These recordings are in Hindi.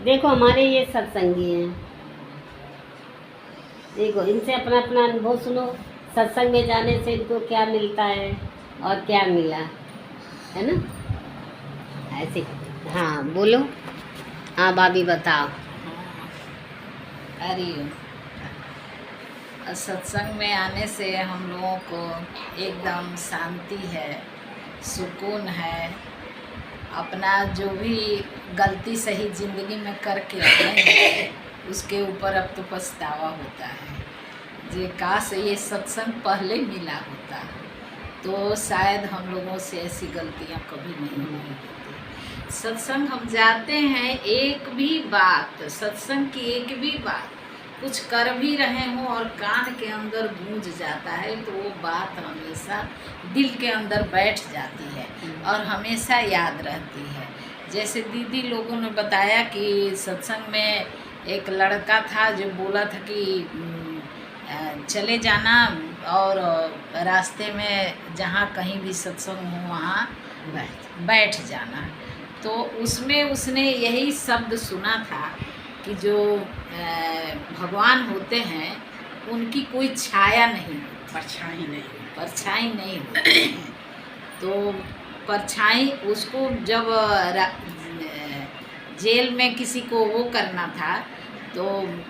देखो हमारे ये सत्संगी हैं, देखो इनसे अपना अपना अनुभव सुनो। सत्संग में जाने से इनको क्या मिलता है और क्या मिला, है ना? ऐसे। हाँ बोलो। हाँ भाभी बताओ। अरे सत्संग में आने से हम लोगों को एकदम शांति है, सुकून है। अपना जो भी गलती सही ज़िंदगी में करके आए हैं उसके ऊपर अब तो पछतावा होता है। जे काश ये सत्संग पहले मिला होता तो शायद हम लोगों से ऐसी गलतियां कभी नहीं हुई होती। सत्संग हम जाते हैं, एक भी बात, सत्संग की एक भी बात कुछ कर भी रहे हों और कान के अंदर गूंज जाता है तो वो बात हमेशा दिल के अंदर बैठ जाती है और हमेशा याद रहती है। जैसे दीदी लोगों ने बताया कि सत्संग में एक लड़का था जो बोला था कि चले जाना और रास्ते में जहाँ कहीं भी सत्संग हो वहाँ बैठ जाना। तो उसमें उसने यही शब्द सुना था कि जो भगवान होते हैं उनकी कोई छाया नहीं, परछाई नहीं होती है। तो परछाई उसको जब जेल में किसी को वो करना था तो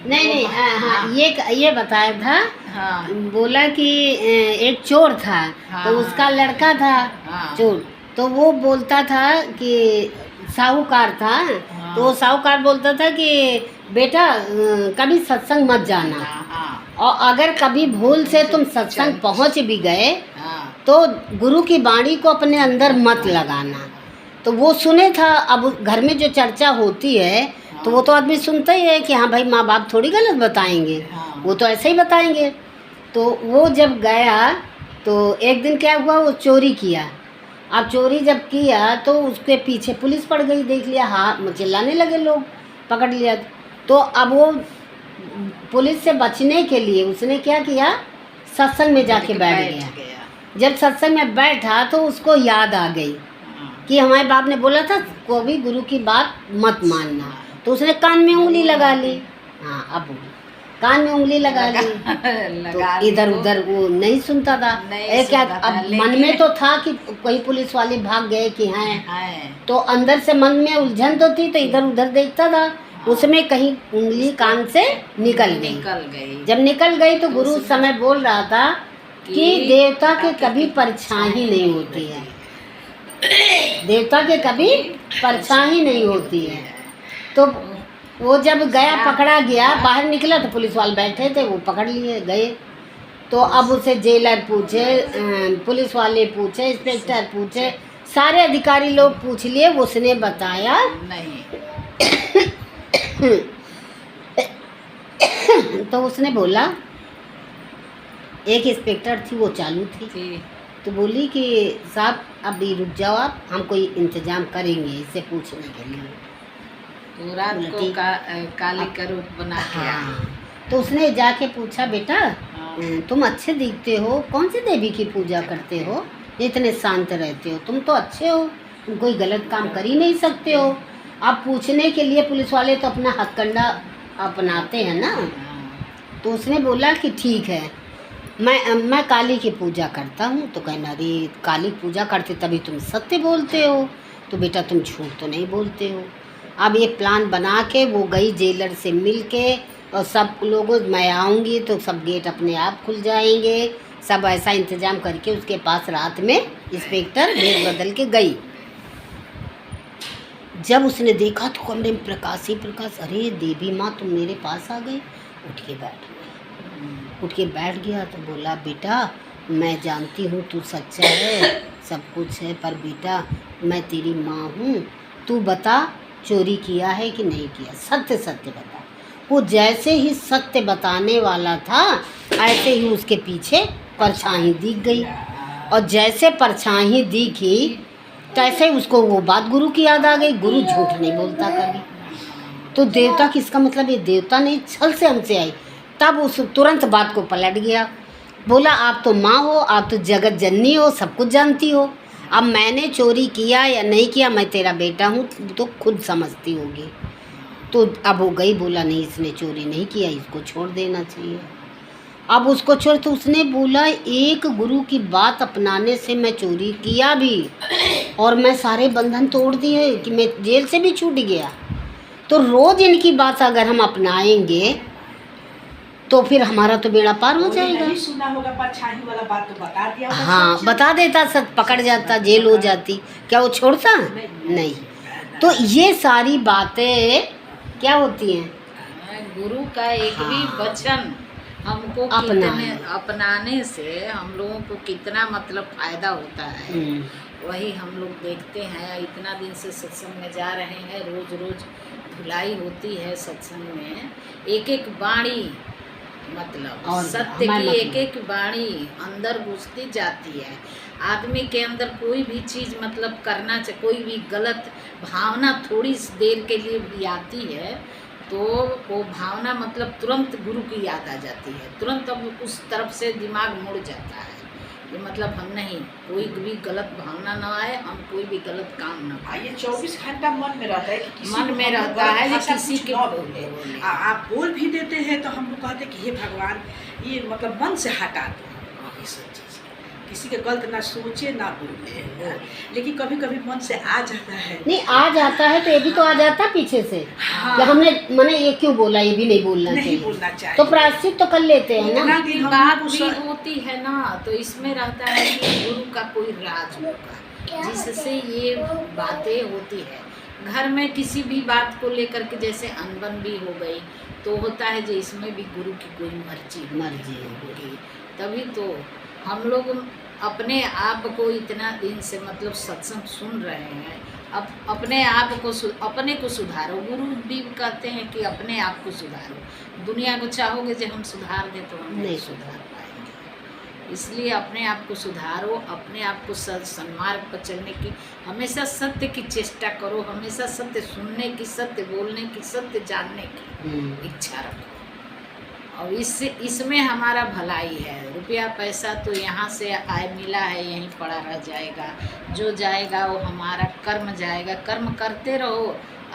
नहीं हाँ ये बताया था। हाँ बोला कि एक चोर था, हाँ, तो उसका लड़का था हाँ, चोर, तो वो बोलता था कि साहूकार था, हाँ, तो वो साहूकार बोलता था कि बेटा कभी सत्संग मत जाना, हाँ, और अगर कभी भूल से तुम सत्संग पहुंच भी गए हाँ, तो गुरु की वाणी को अपने अंदर मत लगाना। तो वो सुने था। अब घर में जो चर्चा होती है तो वो तो आदमी सुनता ही है कि हाँ भाई माँ बाप थोड़ी गलत बताएंगे, वो तो ऐसे ही बताएंगे। तो वो जब गया तो एक दिन क्या हुआ, वो चोरी किया। अब चोरी जब किया तो उसके पीछे पुलिस पड़ गई, देख लिया, हाँ चिल्लाने लगे लोग, पकड़ लिया। तो अब वो पुलिस से बचने के लिए उसने क्या किया, सत्संग में जाके बैठ गया। जब सत्संग में बैठा तो उसको याद आ गई कि हमारे बाप ने बोला था को भी गुरु की बात मत मानना। तो उसने कान में उंगली लगा ली। हाँ अब कान में उंगली लगा ली तो इधर उधर वो नहीं सुनता था। क्या अब मन में तो था कि कोई पुलिस वाले भाग गए कि हैं, तो अंदर से मन में उलझन तो थी, तो इधर उधर देखता था। उसमें कहीं उंगली कान से निकल गई। जब निकल गई तो गुरु उस समय बोल रहा था कि देवता के कभी परछाई नहीं होती है, देवता के कभी परछाई नहीं होती है। तो वो जब गया, पकड़ा गया, बाहर निकला तो पुलिस वाले बैठे थे, वो पकड़ लिए गए। तो अब उसे जेलर पूछे, पुलिस वाले पूछे, इंस्पेक्टर पूछे, सारे अधिकारी लोग पूछ लिए, उसने बताया नहीं। तो उसने बोला, एक इंस्पेक्टर थी वो चालू थी, तो बोली कि साहब अभी रुक जाओ आप, हम कोई इंतजाम करेंगे इससे पूछने के लिए। तो रात को काली का रूप बना के हाँ। तो उसने जाके पूछा, बेटा तुम अच्छे दिखते हो, कौन सी देवी की पूजा करते हो, इतने शांत रहते हो, तुम तो अच्छे हो, तुम कोई गलत काम कर ही नहीं सकते हो। अब पूछने के लिए पुलिस वाले तो अपना हथकंडा अपनाते हैं ना। तो उसने बोला कि ठीक है, मैं काली की पूजा करता हूँ। तो कहना, अरे काली पूजा करते तभी तुम सत्य बोलते हो, तो बेटा तुम झूठ तो नहीं बोलते हो। अब ये प्लान बना के वो गई जेलर से मिल के, और सब लोगों, मैं आऊँगी तो सब गेट अपने आप खुल जाएंगे, सब ऐसा इंतज़ाम करके उसके पास रात में इंस्पेक्टर भेज बदल के गई। जब उसने देखा तो कमरे में प्रकाश ही प्रकाश, अरे देवी माँ तुम मेरे पास आ गई। उठ के बैठ गया। तो बोला, बेटा मैं जानती हूँ तू सच्चा है, सब कुछ है, पर बेटा मैं तेरी माँ हूँ, तू बता चोरी किया है कि नहीं किया, सत्य सत्य बता। वो जैसे ही सत्य बताने वाला था ऐसे ही उसके पीछे परछाई दिख गई, और जैसे परछाई दिखी तैसे उसको वो बात गुरु की याद आ गई। गुरु झूठ नहीं बोलता कभी। तो देवता की, इसका मतलब ये देवता नहीं छल से हमसे आई। तब उस तुरंत बात को पलट गया, बोला आप तो माँ हो, आप तो जगत जननी हो, सब कुछ जानती हो, अब मैंने चोरी किया या नहीं किया, मैं तेरा बेटा हूँ तो खुद समझती होगी। तो अब वो गई, बोला नहीं इसने चोरी नहीं किया, इसको छोड़ देना चाहिए। अब उसको छोड़, तो उसने बोला एक गुरु की बात अपनाने से मैं चोरी किया भी और मैं सारे बंधन तोड़ दिए कि मैं जेल से भी छूट गया। तो रोज़ इनकी बात अगर हम अपनाएंगे तो फिर हमारा तो बेड़ा पार हो जाएगा। नहीं सुना होगा परछाई वाला बात तो बता दिया होगा, हाँ, सच। बता देता, सब पकड़ जाता, जेल हो जाती, क्या वो छोड़ता? नहीं। तो ये सारी बातें क्या होती हैं? गुरु का एक भी हाँ। वचन हमको अपनाने से हम लोगों को कितना मतलब फायदा होता है, वही हम लोग देखते हैं। इतना दिन से सत्संग में जा रहे हैं, रोज रोज धुलाई होती है सत्संग में। एक एक वाणी मतलब और सत्य हमारे की मतलब। एक एक वाणी अंदर घुसती जाती है। आदमी के अंदर कोई भी चीज़ मतलब करना चाहिए, कोई भी गलत भावना थोड़ी सी देर के लिए भी आती है तो वो भावना मतलब तुरंत गुरु की याद आ जाती है, तुरंत अब उस तरफ से दिमाग मुड़ जाता है। ये मतलब हम नहीं, कोई भी गलत भावना ना आए, हम कोई भी गलत काम ना करें। ये 24 घंटा मन में रहता है कि किसी मन को में हम लोग रहता है गलत कि भाषा किसी कुछ के ना बोले। बोले। आप बोल भी देते हैं तो हम लोग कहते हैं कि हे भगवान, ये मतलब मन से हटा दो ये सब चीज़, किसी के गलत ना सोचे ना बोले। लेकिन कभी कभी मन से आ जाता है। नहीं, आ जाता है तो ये भी तो आ जाता है पीछे से हाँ। कि हमने मैंने ये क्यों बोला, ये भी नहीं बोलना नहीं चाहिए, बोलना चाहिए। तो प्रायश्चित तो कर लेते हैं ना। इतना दिन हम बात लोग भी को होती है ना, तो इसमें रहता है कि गुरु का कोई राज होगा जिससे ये बातें होती है। घर में किसी भी बात को लेकर के जैसे अनबन भी हो गई तो होता है जो इसमें भी गुरु की कोई मर्जी होगी, तभी तो हम लोग अपने आप को इतना दिन से मतलब सत्संग सुन रहे हैं। अब अपने आप को अपने को सुधारो। गुरु भी कहते हैं कि अपने आप को सुधारो। दुनिया को चाहोगे जो हम सुधार दें तो हम नहीं सुधार पाएंगे। इसलिए अपने आप को सुधारो, अपने आप को सन्मार्ग पर चलने की, हमेशा सत्य की चेष्टा करो, हमेशा सत्य सुनने की, सत्य बोलने की, सत्य जानने की इच्छा रखो। और इसमें हमारा भलाई है। रुपया पैसा तो यहाँ से आए मिला है, यहीं पड़ा रह जाएगा, जो जाएगा वो हमारा कर्म जाएगा। कर्म करते रहो,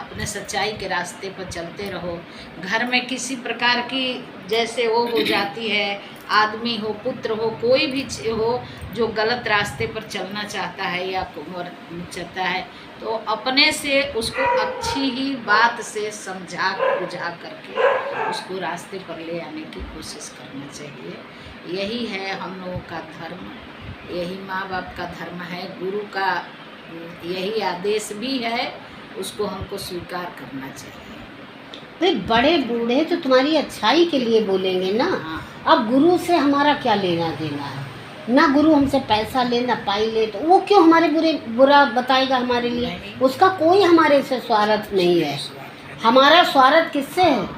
अपने सच्चाई के रास्ते पर चलते रहो। घर में किसी प्रकार की जैसे वो हो जाती है, आदमी हो, पुत्र हो, कोई भी हो जो गलत रास्ते पर चलना चाहता है या चाहता है, तो अपने से उसको अच्छी ही बात से समझा बुझा करके उसको रास्ते पर ले आने की कोशिश करना चाहिए। यही है हम लोगों का धर्म, यही माँ बाप का धर्म है, गुरु का यही आदेश भी है, उसको हमको स्वीकार करना चाहिए। भाई बड़े बूढ़े तो तुम्हारी अच्छाई के लिए बोलेंगे ना। हाँ। अब गुरु से हमारा क्या लेना देना है? ना गुरु हमसे पैसा ले ना पाई ले, तो वो क्यों हमारे बुरा बताएगा हमारे लिए? उसका कोई हमारे से स्वार्थ नहीं है। हमारा स्वार्थ किससे है?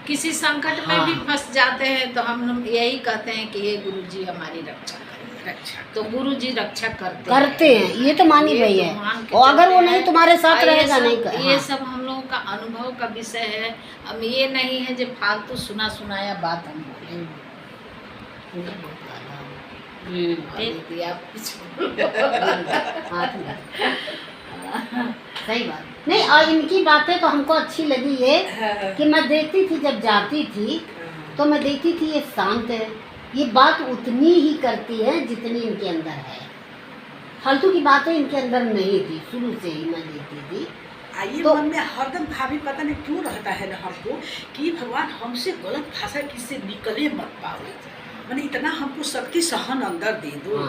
किसी संकट में भी फंस जाते हैं तो हम यही कहते हैं कि ये गुरु जी हमारी रक्षा करें। तो गुरु जी रक्षा करते हैं। ये तो मानी भाई है, और अगर वो नहीं तुम्हारे साथ रहेगा नहीं कर। ये सब हम लोगों का अनुभव का विषय है। अब ये नहीं है जो फालतू सुनाया बात हम बोले। सही बात नहीं। और इनकी बातें तो हमको अच्छी लगी ये कि मैं देखती थी, जब जाती थी तो मैं देखती थी ये शांत है, ये बात उतनी ही करती है जितनी इनके अंदर है। फालतू की बातें इनके अंदर नहीं थी, शुरू से ही मैं देखती थी। तो मन में हरदम भाभी पता नहीं क्यों रहता है ना हमको कि भगवान हमसे गलत भाषा किससे निकले मत पावे, मैंने इतना हमको शक्ति सहन अंदर दे दो।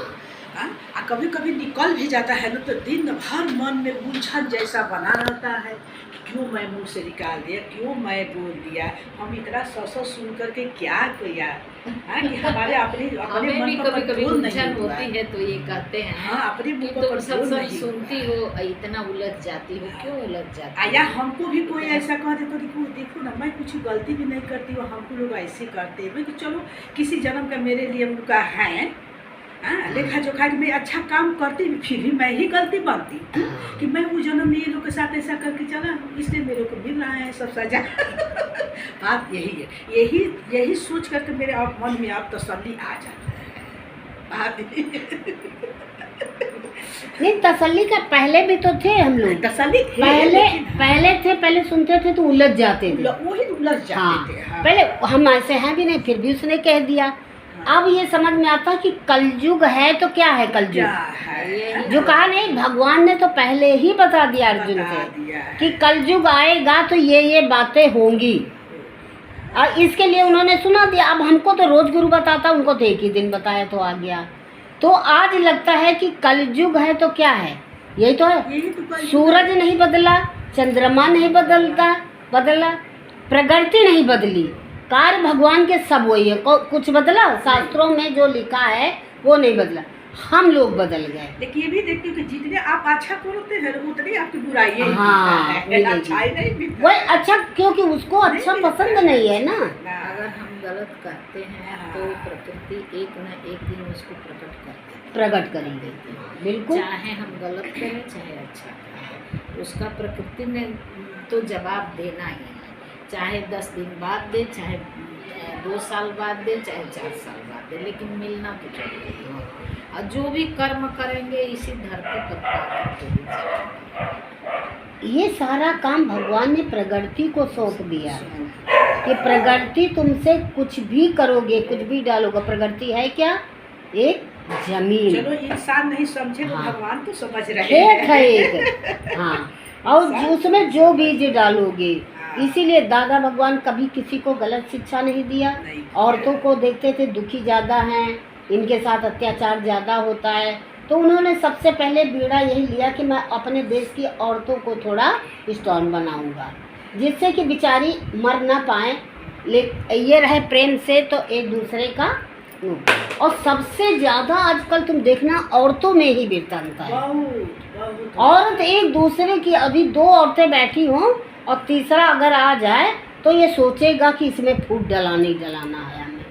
कभी कभी निकल भी जाता है ना तो दिन भर मन में उलझन जैसा बना रहता है कि क्यों मैं मुंह से निकाल दिया, क्यों मैं बोल दिया, हम इतना सौ सुन करके क्या किया। कि हमारे अपने हमें भी कभी कभी उलझन होती है तो ये कहते हैं अपने मुंह कि तुम सब सुनती हो, इतना उलझ जाती हो, क्यों उलझ जाती या हमको भी कोई ऐसा कह देता कि देखो ना मैं कुछ गलती भी नहीं करती हूँ, हमको लोग ऐसे करते हैं कि चलो किसी जन्म का मेरे लिए उनका है लेखा जोखा कि मैं अच्छा काम करती फिर भी मैं ही गलती बनती कि मैं वो जन्म में ये लोग के साथ ऐसा करके चला, इसलिए मेरे को मिल रहा है सब सजा। बात यही है, यही सोच करके मेरे आप मन में आप तसल्ली आ जाता है। बात नहीं, तसल्ली का पहले भी तो थे हम लोग। तसल्ली थे, पहले सुनते थे तो उलझ जाते थे। वही उलझ जाते हाँ, थे। हाँ। पहले हम ऐसे हैं भी नहीं, फिर भी उसने कह दिया। अब ये समझ में आता कि कलयुग है तो क्या है क्या कलयुग, है जो कहा नहीं, भगवान ने तो पहले ही बता दिया अर्जुन बता से दिया है। कि कलयुग आएगा तो ये बातें होंगी, और इसके लिए उन्होंने सुना दिया। अब हमको तो रोज गुरु बताता, उनको तो एक ही दिन बताया तो आ गया। तो आज लगता है कि कलयुग है तो क्या है, यही तो है। यही तो कलयुग सूरज नहीं बदला, चंद्रमा नहीं बदला, प्रकृति नहीं बदली, कार्य भगवान के सब वही है। कुछ बदला, शास्त्रों में जो लिखा है वो नहीं बदला, हम लोग बदल गए। लेकिन ये भी देखते हो कि जितने आप अच्छा करते हैं उतनी आपकी बुराई हाँ, अच्छाई नहीं मिलता। वही अच्छा, क्योंकि उसको अच्छा नहीं पसंद नहीं है ना। अगर हम गलत करते हैं तो प्रकृति एक न एक दिन उसको प्रकट करेंगे, बिल्कुल। चाहे हम गलत करें चाहे अच्छा करें, उसका प्रकृति ने तो जवाब देना ही है। चाहे 10 दिन बाद दे, चाहे 2 साल बाद दे, चाहे 4 साल बाद दे, लेकिन मिलना तो चाहिए। और जो भी कर्म करेंगे इसी धरती पर पाकर ही जाएंगे। ये सारा काम भगवान ने प्रकृति को सौंप दिया कि प्रकृति तुमसे कुछ भी करोगे, कुछ भी डालोगे। प्रकृति है क्या, एक जमीन। चलो इंसान नहीं समझे तो हाँ। भगवान तो समझ रहे खेत है हैं। एक, हाँ, और उसमें जो बीज डालोगे। हाँ। इसीलिए दादा भगवान कभी किसी को गलत शिक्षा नहीं दिया। नहीं। औरतों को देखते थे दुखी ज़्यादा हैं, इनके साथ अत्याचार ज़्यादा होता है, तो उन्होंने सबसे पहले बीड़ा यही लिया कि मैं अपने देश की औरतों को थोड़ा स्ट्रॉन्ग बनाऊंगा, जिससे कि बेचारी मर ना पाए, ये रहे प्रेम से तो एक दूसरे का। और सबसे ज़्यादा आजकल तुम देखना औरतों में ही वीरता है। बहुत औरत एक दूसरे की, अभी 2 औरतें बैठी हों और तीसरा अगर आ जाए तो ये सोचेगा कि इसमें फूट डलाना ही डलाना है हमें।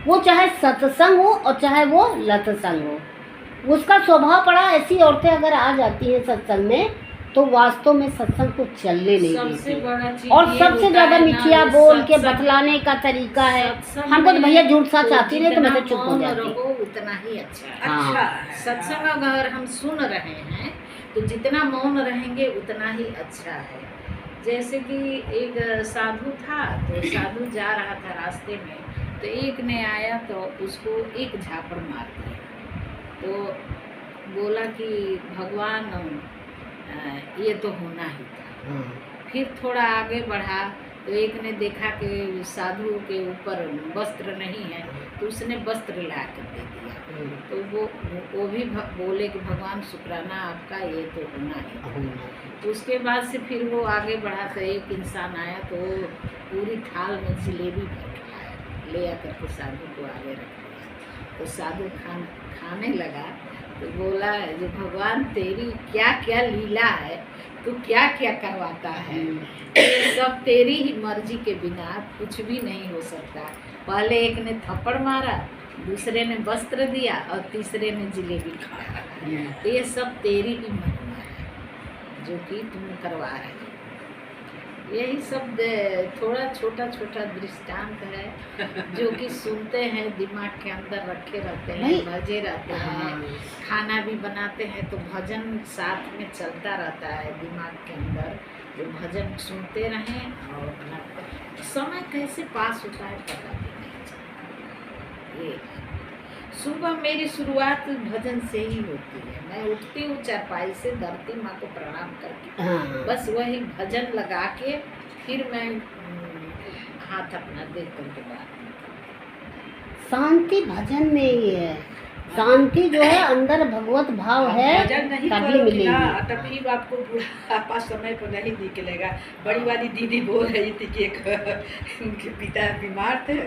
वो चाहे सत्संग हो और चाहे वो लतसंग हो, उसका स्वभाव पड़ा। ऐसी औरतें अगर आ जाती हैं सत्संग में तो वास्तव में सत्संग को चलने नहीं सबसे देती। बड़ा चीज और ये सबसे होता ज़्यादा है ना, मिठिया ये बोल के सत्संग- बतलाने का तरीका है। सत्संग हमको तो में भैया झूठ सच आती नहीं तो मैं तो जितना चुप हो मौन जाती। रहो उतना ही अच्छा है। हाँ। अच्छा है। सत्संग अगर हम सुन रहे हैं तो जितना मौन रहेंगे उतना ही अच्छा है। जैसे कि एक साधु था, तो साधु जा रहा था रास्ते में, तो एक ने आया तो उसको एक झापड़ मार दिया। तो बोला कि भगवान ये तो होना ही था। फिर थोड़ा आगे बढ़ा तो एक ने देखा कि साधु के ऊपर वस्त्र नहीं है, तो उसने वस्त्र ला कर दे दिया। तो वो भी बोले कि भगवान शुक्राना आपका, ये तो होना ही। तो उसके बाद से फिर वो आगे बढ़ा तो एक इंसान आया तो वो पूरी थाल में जलेबी भर के लाया, ले आकर के साधु को आगे रख दिया। तो साधु खाने लगा तो बोला जो भगवान तेरी क्या क्या लीला है, तू क्या क्या करवाता है, ये सब तेरी ही मर्जी के बिना कुछ भी नहीं हो सकता। पहले एक ने थप्पड़ मारा, दूसरे ने वस्त्र दिया और तीसरे ने जलेबी खाया। तो ये सब तेरी ही महिमा है जो कि तुम करवा रहे हो। यही सब थोड़ा छोटा छोटा दृष्टांत है जो कि सुनते हैं, दिमाग के अंदर रखे रहते हैं, भजे रहते हैं। खाना भी बनाते हैं तो भजन साथ में चलता रहता है दिमाग के अंदर, जो भजन सुनते रहें और अपना समय कैसे पास होता है पता भी नहीं चलता। ये सुबह मेरी शुरुआत भजन से ही होती है। मैं उठती हूँ चारपाई से, धरती माँ को प्रणाम करके बस वही भजन लगा के फिर मैं हाथ अपना देख करके बात। शांति भजन में ही है। शांति जो है अंदर भगवत भाव है, भजन नहीं तभी करोगे मिलेगी। ना तो फिर आपको बुढ़ापा समय पर नहीं निकलेगा। बड़ी वाली दीदी बोल रही थी कि एक उनके पिता बीमार थे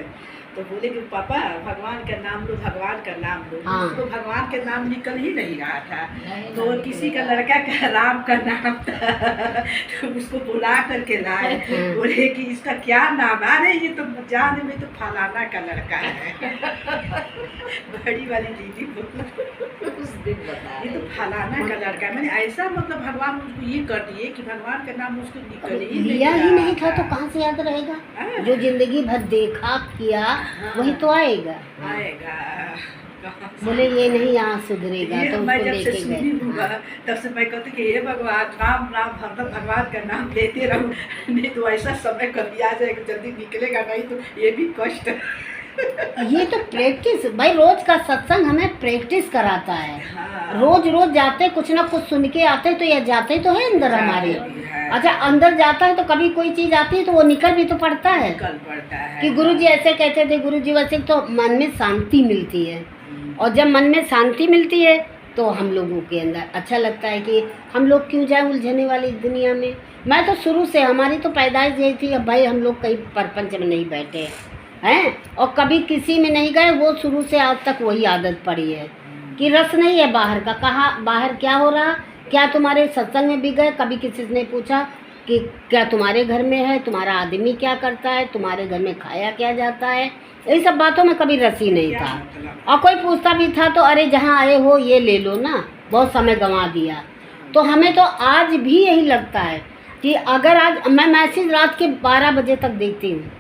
तो बोले कि पापा भगवान का नाम लो, भगवान का नाम लो। हाँ। उसको भगवान का नाम निकल ही नहीं रहा था। नहीं, तो नहीं किसी का निकलेगा। लड़का का राम का नाम था तो उसको बुला करके लाए। बोले कि इसका क्या नाम है? अरे ये तो जान में तो फलाना का लड़का है। बड़ी वाली दीदी बोल उस दिन बता ये तो फलाना का लड़का है। मैंने ऐसा मतलब भगवान उसको ये कर दिए कि भगवान का नाम उसको निकल ही लिया ही रहा नहीं था तो था। कहाँ से याद रहेगा? हाँ। जो जिंदगी भर देखा किया वही तो आएगा। आएगा। कहाँ से? बोले ये नहीं यहाँ सुधरेगा, ये तो मैं उसको जब से लेके सुनी हूँ गए। तब से मैं कहती कि हे भगवान राम राम हरदम भगवान का नाम लेते रहूं, नहीं तो ऐसा समय कभी आ जाएगा जल्दी निकलेगा नहीं तो ये भी कष्ट है। ये तो प्रैक्टिस भाई, रोज का सत्संग हमें प्रैक्टिस कराता है। हाँ। रोज रोज जाते कुछ ना कुछ सुन के आते, तो ये जाते तो है अंदर हमारे। जाते भी है। अच्छा, अंदर जाता है तो कभी कोई चीज आती है तो वो निकल भी तो पड़ता है निकल पड़ता है कि गुरुजी ऐसे कहते थे, गुरुजी वैसे, तो मन में शांति मिलती है। और जब मन में शांति मिलती है तो हम लोगों के अंदर अच्छा लगता है कि हम लोग क्यों जाए उलझने वाली दुनिया में। मैं तो शुरू से, हमारी तो पैदाइश यही थी, अब भाई हम लोग कहीं परपंच में नहीं बैठे हैं और कभी किसी में नहीं गए, वो शुरू से आज तक वही आदत पड़ी है कि रस नहीं है बाहर का। कहाँ बाहर क्या हो रहा, क्या तुम्हारे सत्संग में भी गए, कभी किसी ने पूछा कि क्या तुम्हारे घर में है, तुम्हारा आदमी क्या करता है, तुम्हारे घर में खाया क्या जाता है, इन सब बातों में कभी रस ही नहीं क्या था। मतलब? और कोई पूछता भी था तो अरे जहाँ आए हो ये ले लो ना, बहुत समय गंवा दिया। तो हमें तो आज भी यही लगता है कि अगर आज मैं मैसेज रात के 12 बजे तक देखती हूँ,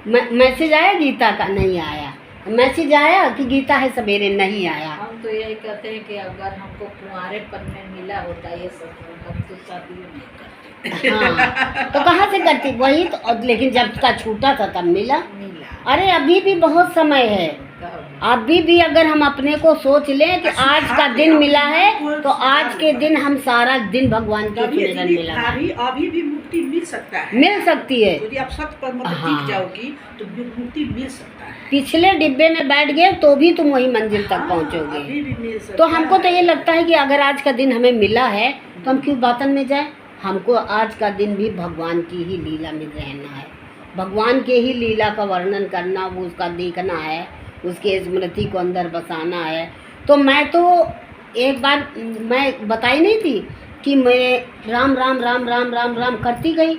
मैसेज आया गीता का, नहीं आया, मैसेज आया कि गीता है सवेरे, नहीं आया। हम तो यही कहते हैं कि अगर हमको कुंवारेपन में मिला होता ये सब, तो हम तो शादी नहीं करते। हाँ, तो कहाँ से करती वही तो, लेकिन जब का छूटा था तब मिला। मिला अरे अभी भी बहुत समय है, कब? अभी भी अगर हम अपने को सोच लें कि आज का दिन मिला है तो आज के दिन हम सारा दिन भगवान के कभी स्मरण में लगा, अभी भी मुक्ति मिल सकता है, मिल सकती है। यदि आप सत्य पर मतलब हाँ। टिक जाओगी तो मुक्ति मिल सकता है। पिछले डिब्बे में बैठ गए तो भी तुम वही मंजिल तक हाँ, पहुंचोगे। अभी भी मिल सकता तो हमको तो ये है। लगता है कि अगर आज का दिन हमें मिला है तो हम क्यों बातन में जाए। हमको आज का दिन भी भगवान की ही लीला में रहना है, भगवान के ही लीला का वर्णन करना, वो उसका देखना है, उसके स्मृति को अंदर बसाना है। तो मैं तो एक बार मैं बताई नहीं थी कि मैं राम राम राम राम राम राम करती गई।